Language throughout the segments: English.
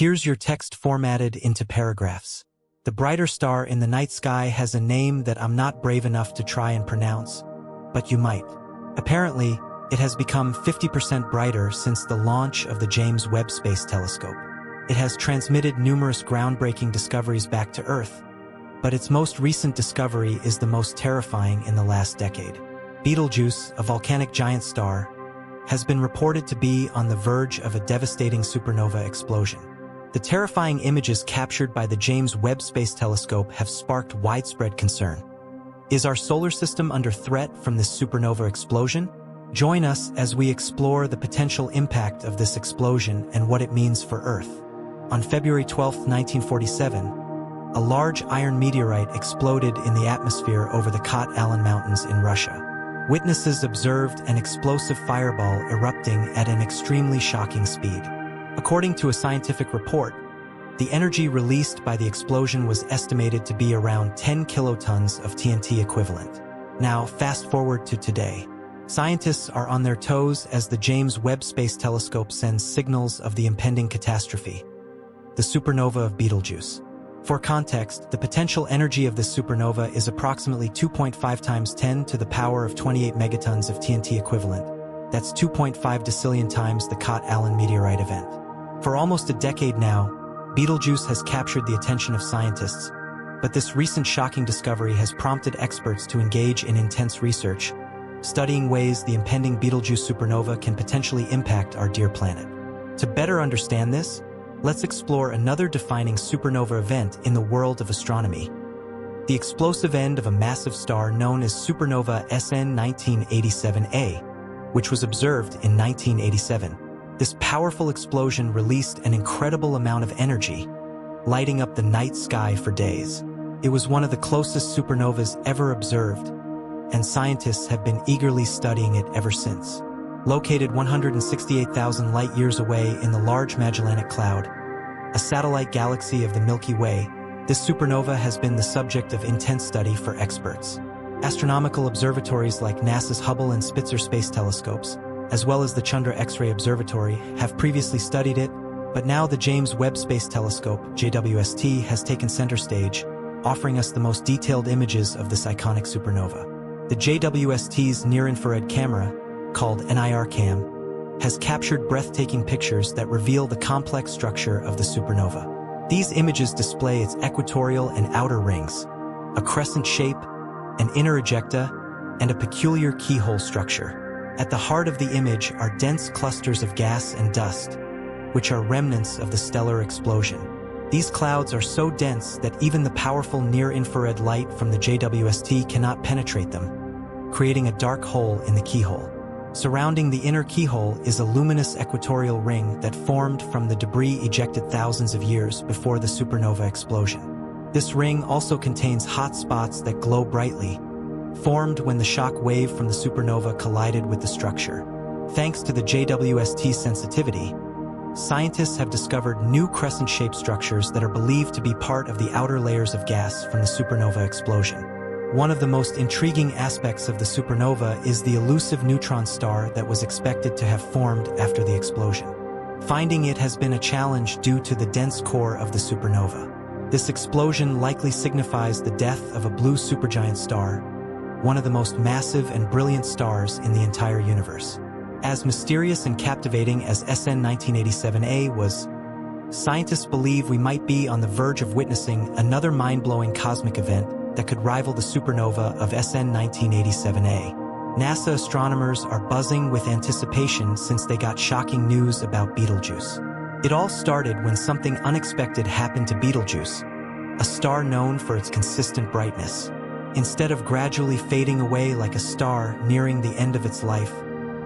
Here's your text formatted into paragraphs. The brighter star in the night sky has a name that I'm not brave enough to try and pronounce, but you might. Apparently, it has become 50% brighter since the launch of the James Webb Space Telescope. It has transmitted numerous groundbreaking discoveries back to Earth, but its most recent discovery is the most terrifying in the last decade. Betelgeuse, a volcanic giant star, has been reported to be on the verge of a devastating supernova explosion. The terrifying images captured by the James Webb Space Telescope have sparked widespread concern. Is our solar system under threat from this supernova explosion? Join us as we explore the potential impact of this explosion and what it means for Earth. On February 12, 1947, a large iron meteorite exploded in the atmosphere over the Allan Mountains in Russia. Witnesses observed an explosive fireball erupting at an extremely shocking speed. According to a scientific report, the energy released by the explosion was estimated to be around 10 kilotons of TNT equivalent. Now, fast forward to today. Scientists are on their toes as the James Webb Space Telescope sends signals of the impending catastrophe, the supernova of Betelgeuse. For context, the potential energy of this supernova is approximately 2.5 times 10 to the power of 28 megatons of TNT equivalent. That's 2.5 decillion times the Allan meteorite event. For almost a decade now, Betelgeuse has captured the attention of scientists, but this recent shocking discovery has prompted experts to engage in intense research, studying ways the impending Betelgeuse supernova can potentially impact our dear planet. To better understand this, let's explore another defining supernova event in the world of astronomy: the explosive end of a massive star known as supernova SN 1987A, which was observed in 1987. This powerful explosion released an incredible amount of energy, lighting up the night sky for days. It was one of the closest supernovas ever observed, and scientists have been eagerly studying it ever since. Located 168,000 light-years away in the Large Magellanic Cloud, a satellite galaxy of the Milky Way, this supernova has been the subject of intense study for experts. Astronomical observatories like NASA's Hubble and Spitzer space telescopes, as well as the Chandra X-ray Observatory, have previously studied it, but now the James Webb Space Telescope, JWST, has taken center stage, offering us the most detailed images of this iconic supernova. The JWST's near-infrared camera, called NIRCam, has captured breathtaking pictures that reveal the complex structure of the supernova. These images display its equatorial and outer rings, a crescent shape, an inner ejecta, and a peculiar keyhole structure. At the heart of the image are dense clusters of gas and dust, which are remnants of the stellar explosion. These clouds are so dense that even the powerful near-infrared light from the JWST cannot penetrate them, creating a dark hole in the keyhole. Surrounding the inner keyhole is a luminous equatorial ring that formed from the debris ejected thousands of years before the supernova explosion. This ring also contains hot spots that glow brightly, formed when the shock wave from the supernova collided with the structure. Thanks to the JWST's sensitivity, scientists have discovered new crescent-shaped structures that are believed to be part of the outer layers of gas from the supernova explosion. One of the most intriguing aspects of the supernova is the elusive neutron star that was expected to have formed after the explosion. Finding it has been a challenge due to the dense core of the supernova. This explosion likely signifies the death of a blue supergiant star, one of the most massive and brilliant stars in the entire universe. As mysterious and captivating as SN 1987A was, scientists believe we might be on the verge of witnessing another mind-blowing cosmic event that could rival the supernova of SN 1987A. NASA astronomers are buzzing with anticipation since they got shocking news about Betelgeuse. It all started when something unexpected happened to Betelgeuse, a star known for its consistent brightness. Instead of gradually fading away like a star nearing the end of its life,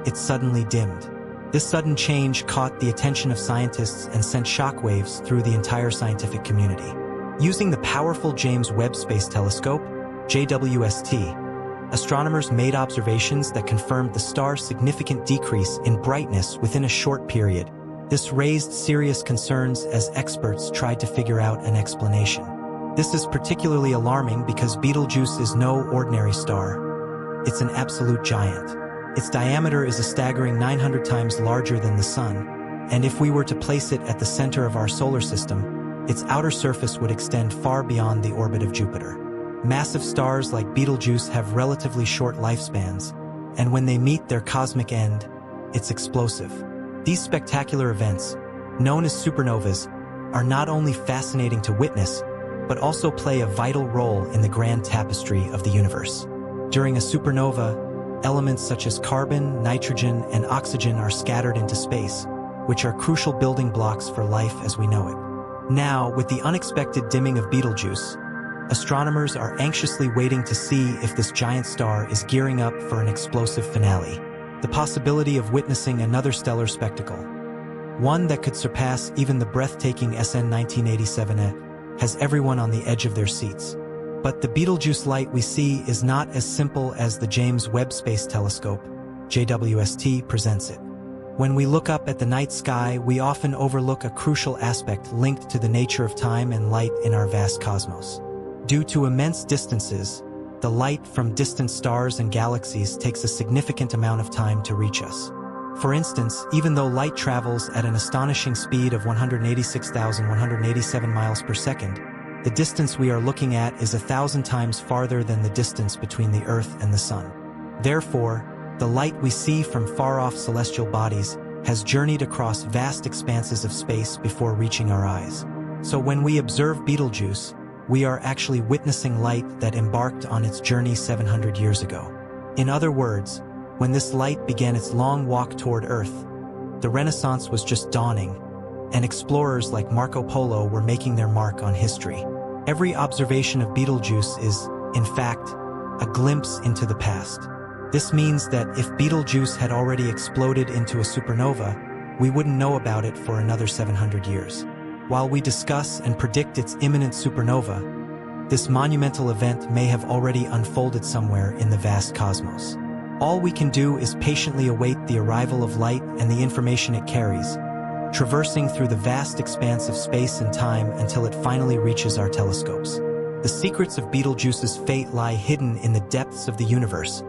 it suddenly dimmed. This sudden change caught the attention of scientists and sent shockwaves through the entire scientific community. Using the powerful James Webb Space Telescope, JWST, astronomers made observations that confirmed the star's significant decrease in brightness within a short period. This raised serious concerns as experts tried to figure out an explanation. This is particularly alarming because Betelgeuse is no ordinary star. It's an absolute giant. Its diameter is a staggering 900 times larger than the Sun, and if we were to place it at the center of our solar system, its outer surface would extend far beyond the orbit of Jupiter. Massive stars like Betelgeuse have relatively short lifespans, and when they meet their cosmic end, it's explosive. These spectacular events, known as supernovas, are not only fascinating to witness, but also play a vital role in the grand tapestry of the universe. During a supernova, elements such as carbon, nitrogen, and oxygen are scattered into space, which are crucial building blocks for life as we know it. Now, with the unexpected dimming of Betelgeuse, astronomers are anxiously waiting to see if this giant star is gearing up for an explosive finale. The possibility of witnessing another stellar spectacle, one that could surpass even the breathtaking SN 1987, has everyone on the edge of their seats. But the Betelgeuse light we see is not as simple as the James Webb Space Telescope, JWST, presents it. When we look up at the night sky, we often overlook a crucial aspect linked to the nature of time and light in our vast cosmos. Due to immense distances, the light from distant stars and galaxies takes a significant amount of time to reach us. For instance, even though light travels at an astonishing speed of 186,187 miles per second, the distance we are looking at is 1,000 times farther than the distance between the Earth and the Sun. Therefore, the light we see from far-off celestial bodies has journeyed across vast expanses of space before reaching our eyes. So when we observe Betelgeuse, we are actually witnessing light that embarked on its journey 700 years ago. In other words, when this light began its long walk toward Earth, the Renaissance was just dawning, and explorers like Marco Polo were making their mark on history. Every observation of Betelgeuse is, in fact, a glimpse into the past. This means that if Betelgeuse had already exploded into a supernova, we wouldn't know about it for another 700 years. While we discuss and predict its imminent supernova, this monumental event may have already unfolded somewhere in the vast cosmos. All we can do is patiently await the arrival of light and the information it carries, traversing through the vast expanse of space and time until it finally reaches our telescopes. The secrets of Betelgeuse's fate lie hidden in the depths of the universe,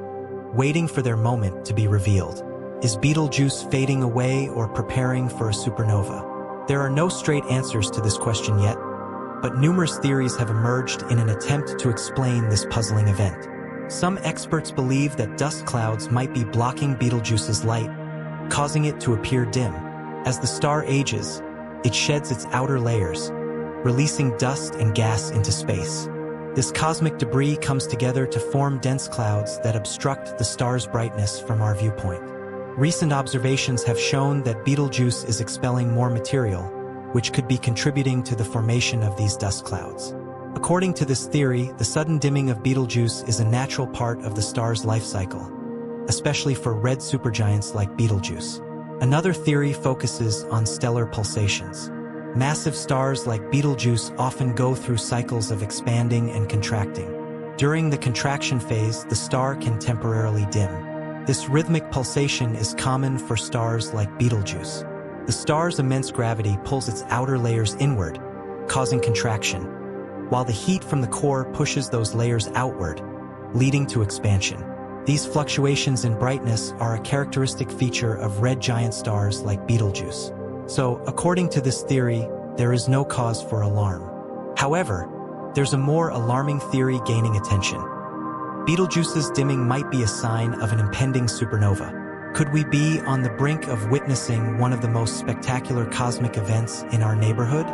waiting for their moment to be revealed. Is Betelgeuse fading away or preparing for a supernova? There are no straight answers to this question yet, but numerous theories have emerged in an attempt to explain this puzzling event. Some experts believe that dust clouds might be blocking Betelgeuse's light, causing it to appear dim. As the star ages, it sheds its outer layers, releasing dust and gas into space. This cosmic debris comes together to form dense clouds that obstruct the star's brightness from our viewpoint. Recent observations have shown that Betelgeuse is expelling more material, which could be contributing to the formation of these dust clouds. According to this theory, the sudden dimming of Betelgeuse is a natural part of the star's life cycle, especially for red supergiants like Betelgeuse. Another theory focuses on stellar pulsations. Massive stars like Betelgeuse often go through cycles of expanding and contracting. During the contraction phase, the star can temporarily dim. This rhythmic pulsation is common for stars like Betelgeuse. The star's immense gravity pulls its outer layers inward, causing contraction, while the heat from the core pushes those layers outward, leading to expansion. These fluctuations in brightness are a characteristic feature of red giant stars like Betelgeuse. So, according to this theory, there is no cause for alarm. However, there's a more alarming theory gaining attention. Betelgeuse's dimming might be a sign of an impending supernova. Could we be on the brink of witnessing one of the most spectacular cosmic events in our neighborhood?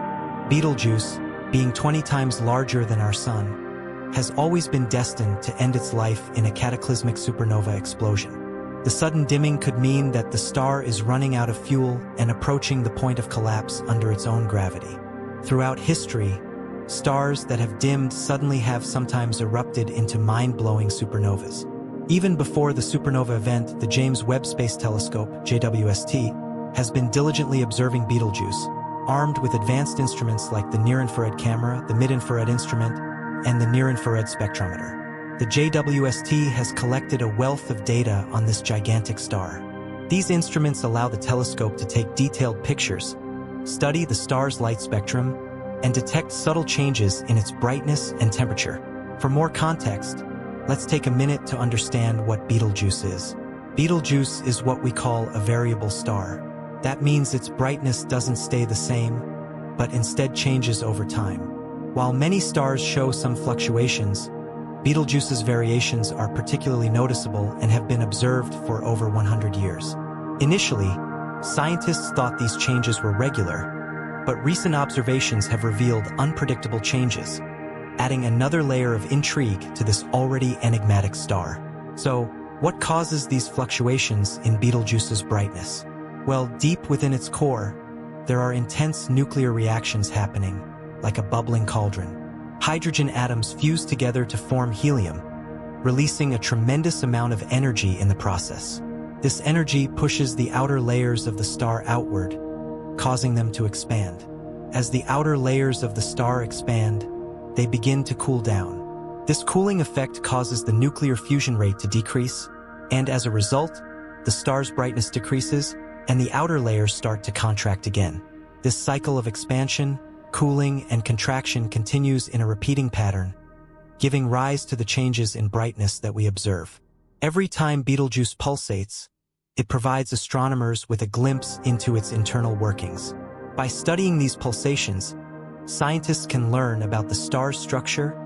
Betelgeuse, being 20 times larger than our Sun, has always been destined to end its life in a cataclysmic supernova explosion. The sudden dimming could mean that the star is running out of fuel and approaching the point of collapse under its own gravity. Throughout history, stars that have dimmed suddenly have sometimes erupted into mind-blowing supernovas. Even before the supernova event, the James Webb Space Telescope, JWST, has been diligently observing Betelgeuse, armed with advanced instruments like the near-infrared camera, the mid-infrared instrument, and the near-infrared spectrometer. The JWST has collected a wealth of data on this gigantic star. These instruments allow the telescope to take detailed pictures, study the star's light spectrum, and detect subtle changes in its brightness and temperature. For more context, let's take a minute to understand what Betelgeuse is. Betelgeuse is what we call a variable star. That means its brightness doesn't stay the same, but instead changes over time. While many stars show some fluctuations, Betelgeuse's variations are particularly noticeable and have been observed for over 100 years. Initially, scientists thought these changes were regular, but recent observations have revealed unpredictable changes, adding another layer of intrigue to this already enigmatic star. So, what causes these fluctuations in Betelgeuse's brightness? Well, deep within its core, there are intense nuclear reactions happening, like a bubbling cauldron. Hydrogen atoms fuse together to form helium, releasing a tremendous amount of energy in the process. This energy pushes the outer layers of the star outward, causing them to expand. As the outer layers of the star expand, they begin to cool down. This cooling effect causes the nuclear fusion rate to decrease, and as a result, the star's brightness decreases and the outer layers start to contract again. This cycle of expansion, cooling, and contraction continues in a repeating pattern, giving rise to the changes in brightness that we observe. Every time Betelgeuse pulsates, it provides astronomers with a glimpse into its internal workings. By studying these pulsations, scientists can learn about the star's structure,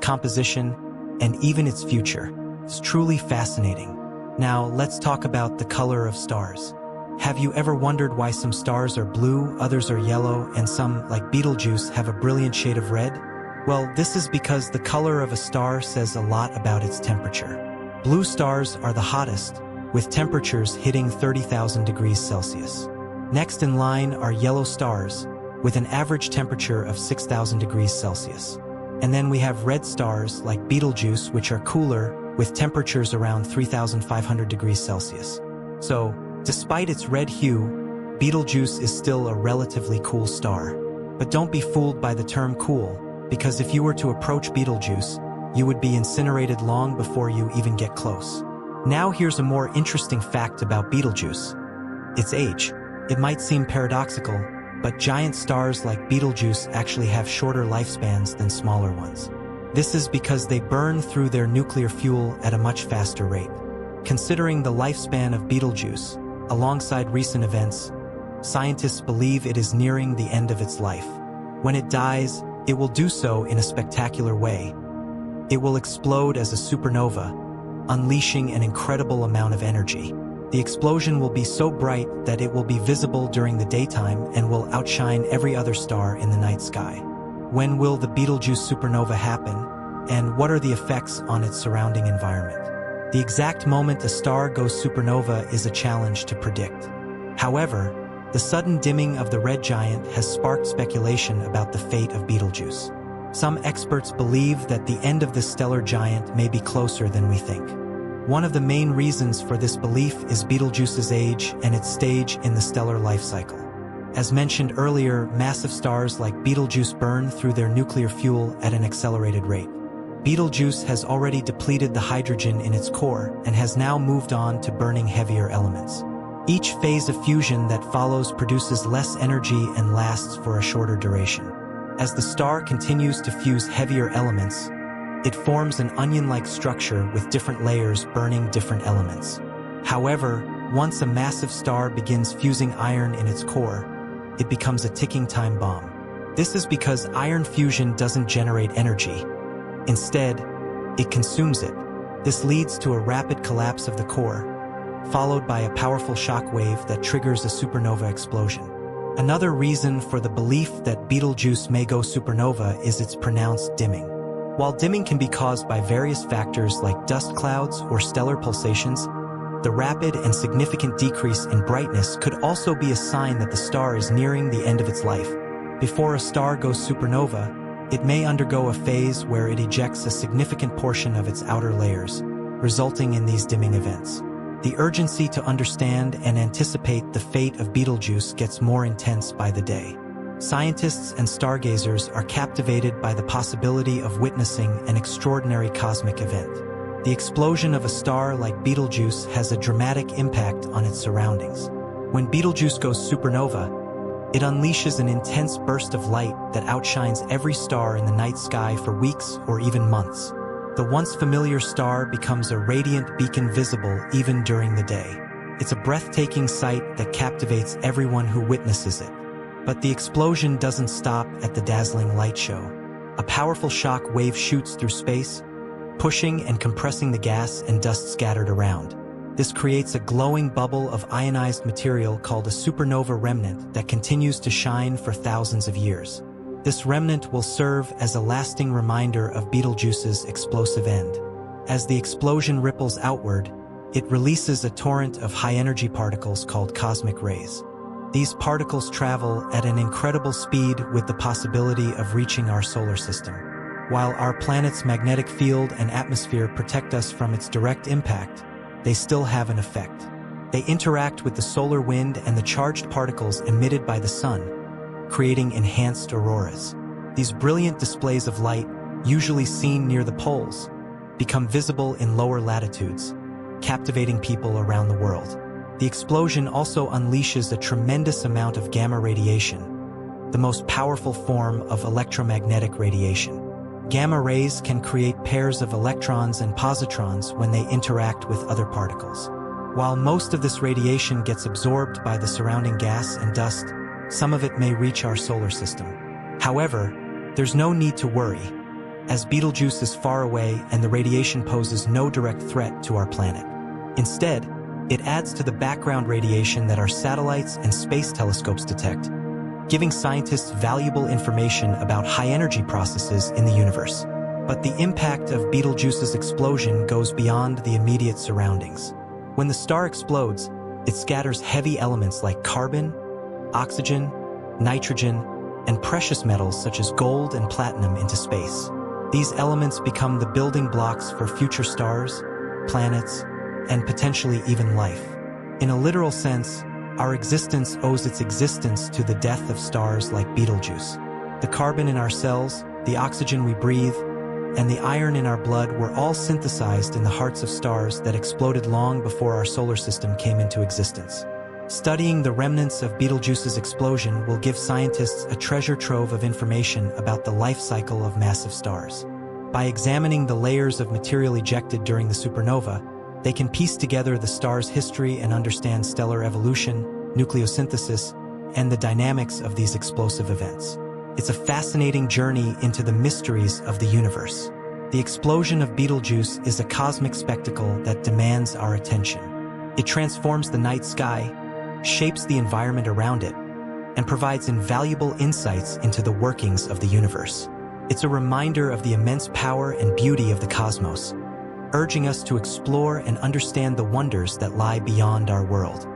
composition, and even its future. It's truly fascinating. Now, let's talk about the color of stars. Have you ever wondered why some stars are blue, others are yellow, and some, like Betelgeuse, have a brilliant shade of red? Well, this is because the color of a star says a lot about its temperature. Blue stars are the hottest, with temperatures hitting 30,000 degrees Celsius. Next in line are yellow stars, with an average temperature of 6,000 degrees Celsius. And then we have red stars, like Betelgeuse, which are cooler, with temperatures around 3,500 degrees Celsius. So, despite its red hue, Betelgeuse is still a relatively cool star. But don't be fooled by the term cool, because if you were to approach Betelgeuse, you would be incinerated long before you even get close. Now here's a more interesting fact about Betelgeuse. Its age. It might seem paradoxical, but giant stars like Betelgeuse actually have shorter lifespans than smaller ones. This is because they burn through their nuclear fuel at a much faster rate. Considering the lifespan of Betelgeuse, alongside recent events, scientists believe it is nearing the end of its life. When it dies, it will do so in a spectacular way. It will explode as a supernova, unleashing an incredible amount of energy. The explosion will be so bright that it will be visible during the daytime and will outshine every other star in the night sky. When will the Betelgeuse supernova happen, and what are the effects on its surrounding environment? The exact moment a star goes supernova is a challenge to predict. However, the sudden dimming of the red giant has sparked speculation about the fate of Betelgeuse. Some experts believe that the end of this stellar giant may be closer than we think. One of the main reasons for this belief is Betelgeuse's age and its stage in the stellar life cycle. As mentioned earlier, massive stars like Betelgeuse burn through their nuclear fuel at an accelerated rate. Betelgeuse has already depleted the hydrogen in its core and has now moved on to burning heavier elements. Each phase of fusion that follows produces less energy and lasts for a shorter duration. As the star continues to fuse heavier elements, it forms an onion-like structure with different layers burning different elements. However, once a massive star begins fusing iron in its core, it becomes a ticking time bomb. This is because iron fusion doesn't generate energy. Instead, it consumes it. This leads to a rapid collapse of the core, followed by a powerful shock wave that triggers a supernova explosion. Another reason for the belief that Betelgeuse may go supernova is its pronounced dimming. While dimming can be caused by various factors like dust clouds or stellar pulsations, the rapid and significant decrease in brightness could also be a sign that the star is nearing the end of its life. Before a star goes supernova, it may undergo a phase where it ejects a significant portion of its outer layers, resulting in these dimming events. The urgency to understand and anticipate the fate of Betelgeuse gets more intense by the day. Scientists and stargazers are captivated by the possibility of witnessing an extraordinary cosmic event. The explosion of a star like Betelgeuse has a dramatic impact on its surroundings. When Betelgeuse goes supernova, it unleashes an intense burst of light that outshines every star in the night sky for weeks or even months. The once familiar star becomes a radiant beacon visible even during the day. It's a breathtaking sight that captivates everyone who witnesses it. But the explosion doesn't stop at the dazzling light show. A powerful shock wave shoots through space, pushing and compressing the gas and dust scattered around. This creates a glowing bubble of ionized material called a supernova remnant that continues to shine for thousands of years. This remnant will serve as a lasting reminder of Betelgeuse's explosive end. As the explosion ripples outward, it releases a torrent of high-energy particles called cosmic rays. These particles travel at an incredible speed with the possibility of reaching our solar system. While our planet's magnetic field and atmosphere protect us from its direct impact, they still have an effect. They interact with the solar wind and the charged particles emitted by the sun, creating enhanced auroras. These brilliant displays of light, usually seen near the poles, become visible in lower latitudes, captivating people around the world. The explosion also unleashes a tremendous amount of gamma radiation, the most powerful form of electromagnetic radiation. Gamma rays can create pairs of electrons and positrons when they interact with other particles. While most of this radiation gets absorbed by the surrounding gas and dust, some of it may reach our solar system. However, there's no need to worry, as Betelgeuse is far away and the radiation poses no direct threat to our planet. Instead, it adds to the background radiation that our satellites and space telescopes detect, giving scientists valuable information about high-energy processes in the universe. But the impact of Betelgeuse's explosion goes beyond the immediate surroundings. When the star explodes, it scatters heavy elements like carbon, oxygen, nitrogen, and precious metals such as gold and platinum into space. These elements become the building blocks for future stars, planets, and potentially even life. In a literal sense, our existence owes its existence to the death of stars like Betelgeuse. The carbon in our cells, the oxygen we breathe, and the iron in our blood were all synthesized in the hearts of stars that exploded long before our solar system came into existence. Studying the remnants of Betelgeuse's explosion will give scientists a treasure trove of information about the life cycle of massive stars. By examining the layers of material ejected during the supernova, they can piece together the star's history and understand stellar evolution, nucleosynthesis, and the dynamics of these explosive events. It's a fascinating journey into the mysteries of the universe. The explosion of Betelgeuse is a cosmic spectacle that demands our attention. It transforms the night sky, shapes the environment around it, and provides invaluable insights into the workings of the universe. It's a reminder of the immense power and beauty of the cosmos, urging us to explore and understand the wonders that lie beyond our world.